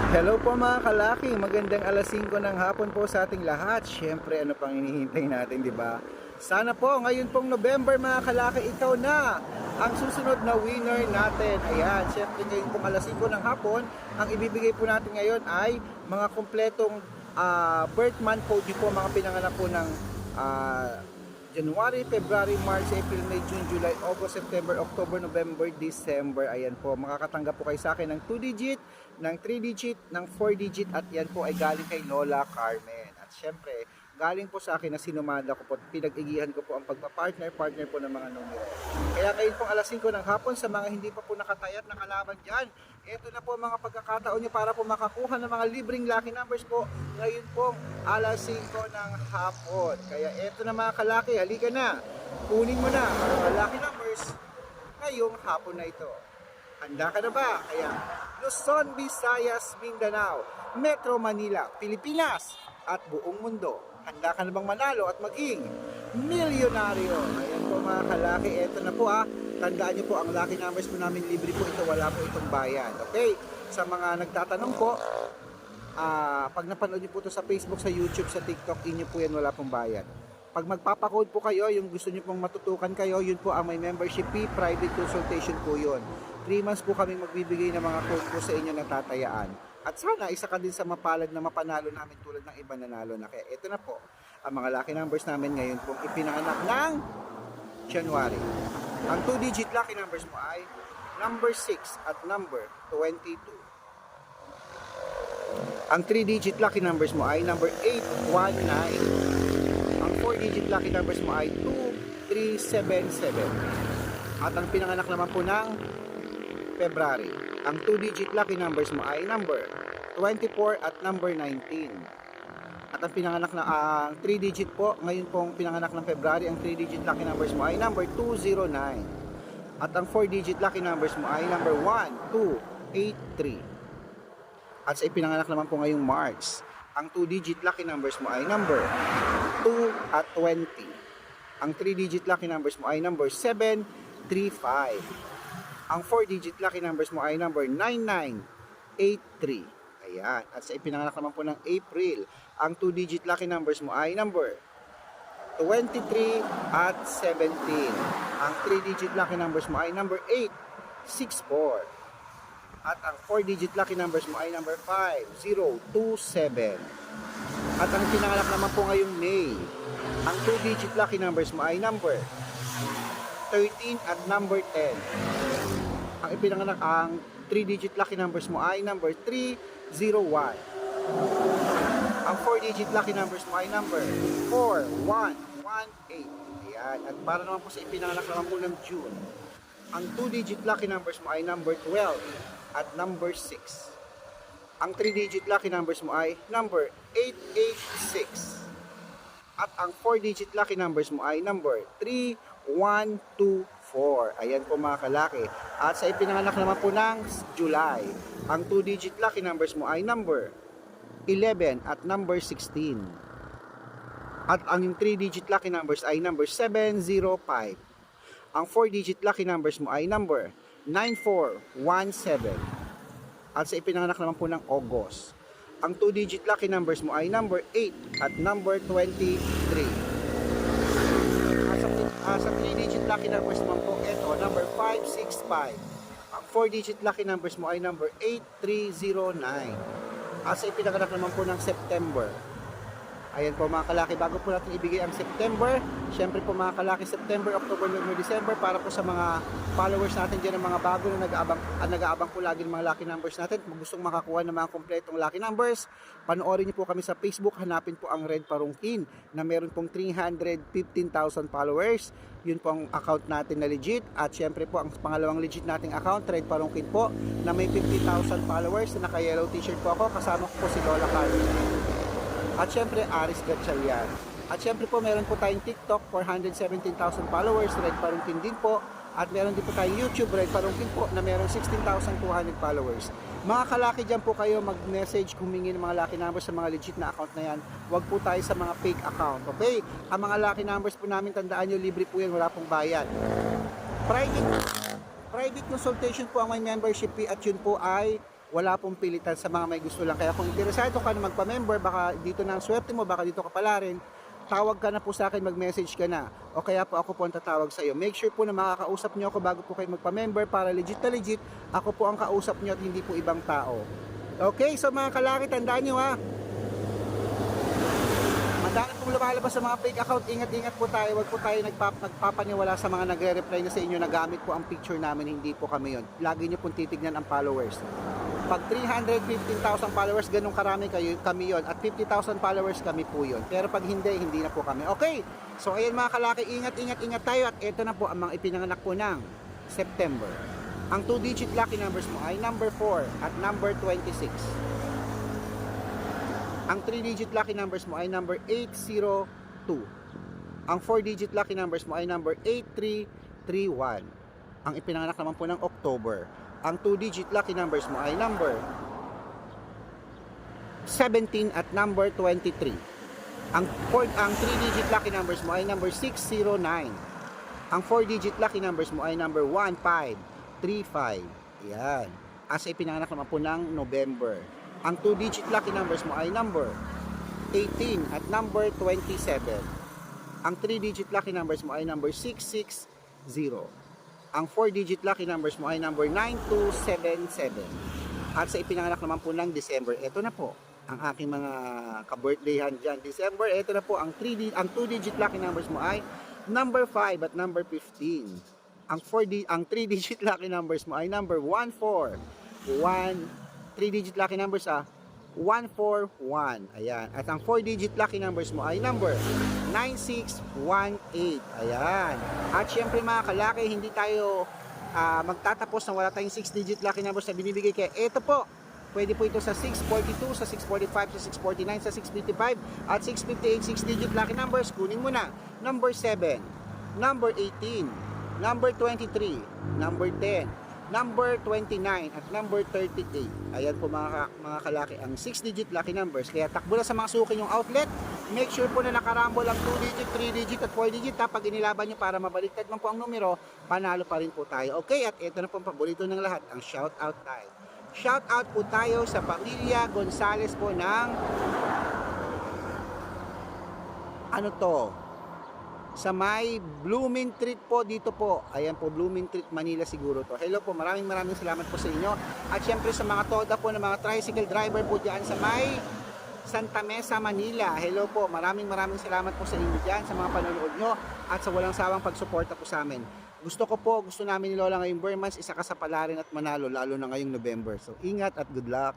Hello po mga kalaki, magandang alas 5 ng hapon po sa ating lahat. Siyempre, ano pang hinihintay natin, di ba? Sana po, ngayon pong November mga kalaki, ikaw na ang susunod na winner natin. Ayan, siyempre ngayon pong alas 5 ng hapon, ang ibibigay po natin ngayon ay mga kompletong birth month code po, mga pinanganak po ng January, February, March, April, May, June, July, August, September, October, November, December. Ayan po, makakatanggap po kayo sa akin ng 2-digit, ng 3-digit, ng 4-digit at yan po ay galing kay Lola Carmen. At syempre, galing po sa akin na sinumada ko po, pinag-igihan ko po ang partner po ng mga numero. Kaya ngayon pong alas 5 ng hapon, sa mga hindi pa po nakatayat na kalaban dyan, ito na po mga pagkakataon nyo para po makakuha ng mga libreng lucky numbers po ngayon pong alas 5 ng hapon. Kaya ito na mga kalaki, halika na, kunin mo na ang mga lucky numbers ngayong hapon na ito. Handa ka na ba? Kaya Luzon, Visayas, Mindanao, Metro Manila, Pilipinas at buong mundo. Handa ka na bang manalo at maging milyonaryo? Ayan po mga kalaki, eto na po Tandaan nyo po, ang lucky numbers po namin libre po ito, wala po itong bayan. Okay? Sa mga nagtatanong po, pag napanood nyo po ito sa Facebook, sa YouTube, sa TikTok, inyo po yan, wala pong bayan. Pag magpapakode po kayo, yung gusto nyo pong matutukan kayo, yun po ang may membership fee, private consultation po yun. 3 months po kami magbibigay ng mga code po sa inyo na tatayaan. At sana, isa ka din sa mapalad na mapanalo namin tulad ng iba nanalo na. Kaya ito na po, ang mga lucky numbers namin ngayon po ipinanganak ng January. Ang 2-digit lucky numbers mo ay number 6 at number 22. Ang 3-digit lucky numbers mo ay number 819. Ang 4-digit lucky numbers mo ay 2377. At ang pinanganak naman po ng February, ang 2-digit lucky numbers mo ay number 24 at number 19. At ang pinanganak na 3-digit po, ngayon pong pinanganak ng February, ang 3-digit lucky numbers mo ay number 209. At ang 4-digit lucky numbers mo ay number 1283. At sa ipinanganak naman po ngayong March, ang 2-digit lucky numbers mo ay number 2 at 20. Ang 3-digit lucky numbers mo ay number 735. Ang 4-digit lucky numbers mo ay number 9983. Ayan. At sa ipinanganak naman po ng April, ang 2-digit lucky numbers mo ay number 23 at 17. Ang 3-digit lucky numbers mo ay number 864. At ang 4-digit lucky numbers mo ay number 5027. At ang pinanganak naman po ngayong May, ang 2-digit lucky numbers mo ay number 13 at number 10. Ang ipinanganak ang 3-digit lucky numbers mo ay number 301. Ang 4-digit lucky numbers mo ay number 4118. Ayan. At para naman po sa ipinanganak naman po ng June, ang 2-digit lucky numbers mo ay number 12 at number 6. Ang 3-digit lucky numbers mo ay number 886. At ang 4-digit lucky numbers mo ay number 3124. Ayan po mga kalaki. At sa ipinanganak naman po ng July, ang 2-digit lucky numbers mo ay number 11 at number 16. At ang 3-digit lucky numbers ay number 705. Ang 4-digit lucky numbers mo ay number 9417. At sa ipinanganak naman po ng August, ang 2-digit lucky numbers mo ay number 8 at number 23. Sa 3-digit lucky numbers naman po, ito, number 565. Ang 4-digit lucky numbers mo ay number 8309. At sa ipinanganak naman po ng September, ayan po mga kalaki, bago po natin ibigay ang September, syempre po mga kalaki, September, October, November, December, para po sa mga followers natin dyan, ng mga bago na nag-aabang po lagi ng mga lucky numbers natin. Kung gustong makakuha ng mga kompletong lucky numbers, panoorin niyo po kami sa Facebook, hanapin po ang Red Parungkin na meron pong 315,000 followers. Yun po ang account natin na legit. At syempre po ang pangalawang legit nating account, Red Parungkin po, na may 50,000 followers, na naka-yellow t-shirt po ako, kasama ko po si Lola Carmen. At syempre, Aris Gatchalian. At syempre po, meron po tayong TikTok, 417,000 followers, Red Parungkin din po. At meron din po tayong YouTube, Red Parungkin po, na meron 16,200 followers. Mga kalaki, dyan po kayo mag-message, humingi ng mga lucky numbers sa mga legit na account na yan. Huwag po tayo sa mga fake account, okay? Ang mga lucky numbers po namin, tandaan nyo, libre po yan, wala pong bayad. Private consultation po ang may membership fee, at yun po ay wala pong pilitan sa mga may gusto lang. Kaya kung interesado ka na magpa-member, baka dito na ang swerte mo, baka dito ka pala rin, tawag ka na po sa akin, mag-message ka na. O kaya po ako po ang tatawag sa iyo. Make sure po na makakausap nyo ako bago po kayo magpa-member para legit na legit, ako po ang kausap nyo at hindi po ibang tao. Okay, so mga kalaki, tandaan nyo ha. Madami pong lumalabas sa mga fake account, ingat-ingat po tayo, wag po tayo nagpapaniwala sa mga nagre-reply na sa inyo na gamit po ang picture namin, hindi po kami yon. Lagi nyo pong titignan ang followers. Pag 315,000 followers, ganun karami kami yon, at 50,000 followers kami po yon. Pero pag hindi na po kami. Okay, so ayun mga kalaki, ingat tayo at ito na po ang mga ipinanganak po ng September. Ang 2-digit lucky numbers mo ay number 4 at number 26. Ang 3-digit lucky numbers mo ay number 802. Ang 4-digit lucky numbers mo ay number 8331. Ang ipinanganak naman po ng October. Ang 2-digit lucky numbers mo ay number 17 at number 23. Ang 3-digit lucky numbers mo ay number 609. Ang 4-digit lucky numbers mo ay number 1535. Yan. As ipinanganak naman po ng November. Ang 2-digit lucky numbers mo ay number 18 at number 27. Ang 3-digit lucky numbers mo ay number 660. Ang 4-digit lucky numbers mo ay number 9277. At sa ipinanganak naman po ng December, ito na po ang aking mga ka-birthdayhan dyan. December, ito na po ang 2-digit lucky numbers mo ay number 5 at number 15. Ang 3-digit lucky numbers mo ay number 3-digit lucky numbers 141. Ayan. At ang 4-digit lucky numbers mo ay number 9618. Ayan. At syempre mga kalaki, hindi tayo magtatapos na wala tayong 6-digit lucky numbers na binibigay. Kaya ito po, pwede po ito sa 642, sa 645, sa 649, sa 655, at 658, 6-digit lucky numbers. Kunin mo na. Number 7, number 18, number 23, number 10, number 29 at number 38. Ayan po mga kalaki ang 6-digit lucky numbers. Kaya takbo na sa mga suki yung outlet. Make sure po na nakarambol ang 2-digit, 3-digit at 4-digit. Pag inilaban nyo para mabaliktad man po ang numero, panalo pa rin po tayo. Okay, at ito na po ang paborito ng lahat, ang shout out time. Shout out po tayo sa pamilya Gonzales po ng sa may Blooming Treat po dito po. Ayan po, Blooming Treat, Manila siguro to. Hello po, maraming salamat po sa inyo. At syempre sa mga toda po ng mga tricycle driver po dyan sa may Santa Mesa, Manila. Hello po, maraming salamat po sa inyo dyan, sa mga panonood nyo at sa walang sawang pagsuporta po sa amin. Gusto namin ni Lola ngayong Burmans, isa ka sa palarin at manalo, lalo na ngayong November. So ingat at good luck.